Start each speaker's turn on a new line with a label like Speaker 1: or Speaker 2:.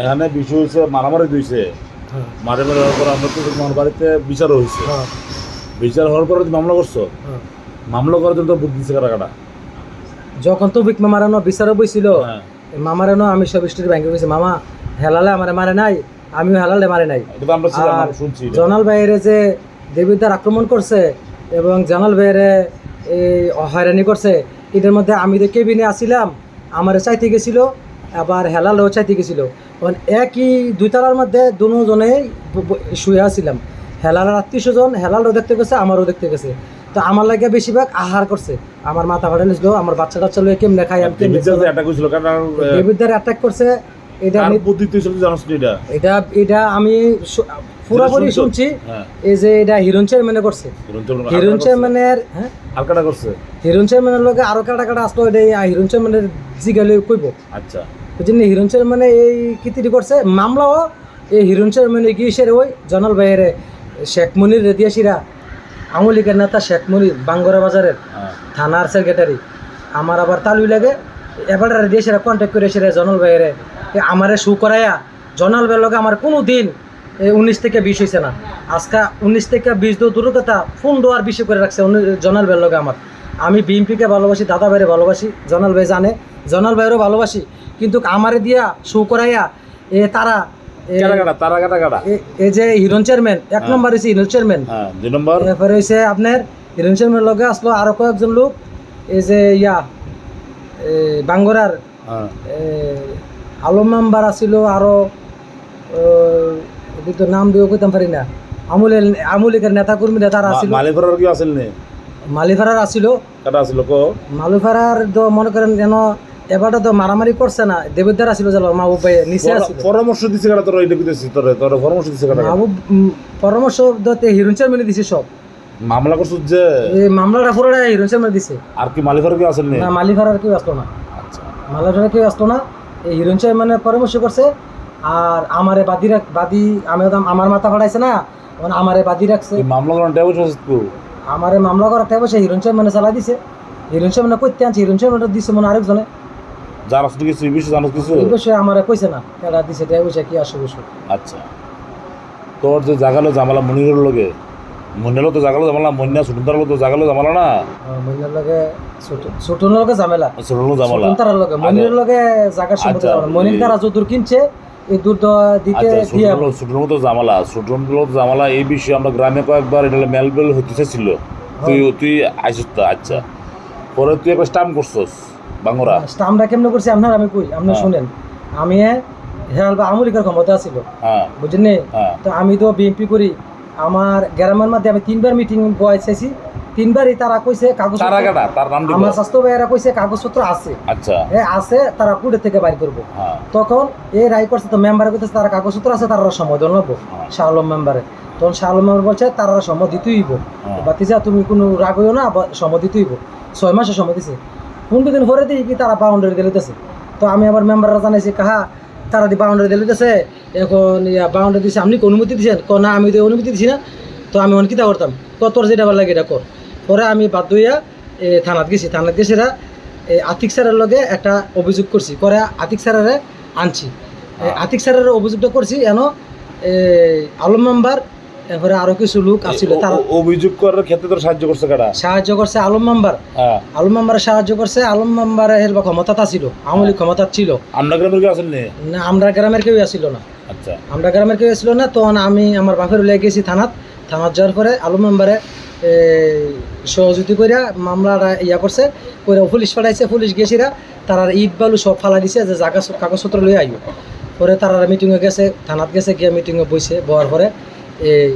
Speaker 1: এখানে বিষয় হচ্ছে মারামারি দিয়েছে, মারামারি হওয়ার পর আমরা তো তোমার বাড়িতে বিচার হয়েছে, বিচার হওয়ার পরে মামলা করছো, মামলা করার জন্য বুদ্ধি দিচ্ছে কাটা
Speaker 2: যখন তো বিক মামারানো বিচারও বইছিল মামারানো আমি সব স্টোরি ব্যাংকে গেছি, মামা হেলালে আমার মারে নাই, আমিও হেলালে মারে নাই। আর জনাল ভাইয়েরে যে দেবিদ্বার আক্রমণ করছে এবং জনাল ভাইয়েরে এই হয়রানি করছে, এটার মধ্যে আমি তো কেবিনে আসছিলাম, আমার চাইতে গেছিল, আবার হেলালেও চাইতে গেছিল। কারণ একই দুইতলার মধ্যে দুজনেই শুয়ে আসছিলাম। হেলালের আত্মীয় স্বজন হেলালও দেখতে গেছে, আমারও দেখতে গেছে। তো আমার লাগে বেশিরভাগ আহার করছে, আমার মাথা ফাটা নিয়েছিল, আমার বাচ্চা টাচ্চা লয়ে কেমনে খাই আমি দেবিদ্বার অ্যাটাক করছে। এটা এটা আমি পুরোপুরি শুনছি, এই যে এটা হিরণ চেয়ারম্যানে করছে, হিরণ চেয়ারম্যানের হিরণ চেয়ারম্যানের লগে আরো কাটা কাটা আসলো, এটা হিরণ চেয়ারম্যানের জিগালে কইব। আচ্ছা বুঝলি, হিরণ চেয়ারম্যানে এই কীর্তি করছে, মামলাও এই হিরণ চেয়ারম্যানে গিয়েছে ওই জনাল ভাইয়ের শেখ মনির রেদিয়াসিরা, আওয়ামী লীগের নেতা শেখ মনির বাঙ্গরা বাজারের থানার সেক্রেটারি। আমার আবার তালুই লাগে, এবার রেদিয়াসিরা কন্ট্যাক্ট করে এসে জনাল ভাইয়ের আমারে শু করাইয়া, জনাল ভাইয়ের লগে আমার কোনো দিন 19 থেকে 20 হয়েছে না, আজকে 19 থেকে 20 দূর কথা ফোন দেওয়ার বিষয় করে রাখছে জনাল ভাইয়ের লগে আমার। আমি বিএমপিকে ভালোবাসি, দাদা ভাইরে ভালোবাসি, জনাল ভাই জানে, জনাল ভাইয়েরও ভালোবাসি, কিন্তু আমারে দিয়া শু করাইয়া তারা এই যে হিরণ চেয়ারম্যান 1 নম্বর হয়েছে, হিরণ চেয়ারম্যান
Speaker 1: 2 নম্বর,
Speaker 2: এরপরে হয়েছে আপনার হিরণ চেয়ারম্যান লগে আসলো আরো কয়েকজন লোক, এই যে বাঙ্গরার আলম মেম্বার আসিল, আরো নাম দিয়েও কইতাম পারি না, আমুলিকের নেতা কর্মী তারা আসিল, মালিফারার আসিল, মালিফারার তো মনে করেন যেন এবারটা তো মারামারি করছে না, দেবিদ্বার আসিল, মা উপায় নিচে আসিল,
Speaker 1: পরামর্শ দিছে
Speaker 2: পরামর্শ দিতে হিরণ চেয়ারম্যান দিছে সব।
Speaker 1: মামলা করছো যে
Speaker 2: এই মামলাটা পুরোটা হিরণ চেয়ারম্যান দিছে,
Speaker 1: আর কি মালিফার কেউ আসেন না?
Speaker 2: মালিফারার কেউ আসলো না। আচ্ছা, মালিফারার কেউ আসলো না, এই হিরণ চেয়ারম্যানের পরামর্শ করছে। আর আমারে বাদী আমি আমার মাথা ফাটাইছে না, আমারে বাদী রাখছে,
Speaker 1: মামলা
Speaker 2: আমারে মামলা করাতে বসে হিরণ চেয়ারম্যানে চালাই দিছে, হিরণ চেয়ারম্যানে করতে আনছে, হিরণ চেয়ারম্যানটা দিছে মনে আরেকজনে
Speaker 1: জানাস কিছু এই বিষয়ে জানাস কিছু
Speaker 2: এই বিষয়ে আমারে কইছে না, এটা দিছে এটা বুঝে কি আসে বিষয়।
Speaker 1: আচ্ছা, তোর যে জাগালো জামালা মনিরের লগে, মনিরও তো জাগালো জামালা, মনিয়া সুটনতার তো জাগালো জামালা না,
Speaker 2: মনিরের লগে সুটনের লগে ঝামেলা, সুটনতার লগে মনিরের লগে জায়গা সম্পত্তি ঝামেলা, মনির তারা যদুর কিনছে এই দুধ দিতে দিয়া
Speaker 1: সুটন তো জামালা এই বিষয়ে আমরা গ্রামে কয়েকবার এটা মেলবেল হতে চাইছিল, তুই আইসিস তো। আচ্ছা, পরে তুই একটা স্টাম্প করছস বাঙ্গরা,
Speaker 2: স্টাম্পটা কেমনে করছি আপনার আমি কই, আপনি শুনেন। আমি হেরাল বা আমলিকার ক্ষমতা ছিল, বুঝলেন? তো আমি তো বিএনপি করি, আমার গ্রামের মধ্যে আমি 3বার মিটিং বসাইছি, 3বারই তারা কইছে কাগজ, আমার স্বাস্থ্য ভাইয়েরা কইছে কাগজপত্র আছে। আচ্ছা, আছে, তারা কোর্টের থেকে বাইর করবো। তখন এই রায় করছে, তো মেম্বারে কইতেছে তারা কাগজপত্র আছে, তারা সময় দেন নেবো শাহ আলম মেম্বারে। তখন শাহ আলম মেম্বার বলছে তারা সময় দিতেই হইব, বাতিজা তুমি কোনো রাগ হইও না, সময় দিতেই হইব। 6 মাসে সময় দিছে, 15 দিন পরে দিই কি তারা বাউন্ডারি দিলেতেছে। তো আমি আবার মেম্বাররা জানাইছি কাহা তারা বাউন্ডারি দিলেতেছে, এখন বাউন্ডারি দিচ্ছে, আপনি অনুমতি দিচ্ছেন? না আমি তো অনুমতি দিছি না। তো আমি অনেক কিতা করতাম, তোর যেটা ভালো লাগে এটা কর। পরে আমি বাধ্য হইয়া থানাত গেছি, আতিক স্যারের লগে একটা অভিযোগ করছি, করে আতিক স্যারের আনছি, আতিক স্যারের অভিযোগটা করছি এন আলম মেম্বার, এরপরে আরো কিছু লোক আসছিল, তারা
Speaker 1: অভিযোগ করার ক্ষেত্রে তোর সাহায্য করছে
Speaker 2: আলম মেম্বার, আলম মেম্বারে সাহায্য করছে। আলম মেম্বার ক্ষমতা ছিল, আওয়ামী লীগ ক্ষমতা ছিল,
Speaker 1: আমরা গ্রামের কেউ আসেন
Speaker 2: না, আমরা গ্রামের কেউ আসছিল না। আচ্ছা, আমরা গ্রামের কেউ আসছিল না। তখন আমি আমার বাপের লেগে গেছি থানাত যাওয়ার পরে আলম মেম্বারে সহযোগিতা করিয়া মামলাটা করছে, করে পুলিশ পাঠাইছে, পুলিশ গেছিরা, তারা ইট বালু সব ফালাই দিছে যে কাগজপত্র লই আইও। পরে তারা মিটিংয়ে গেছে, থানাত গেছে, গিয়ে মিটিংয়ে বইছে, বওয়ার পরে এই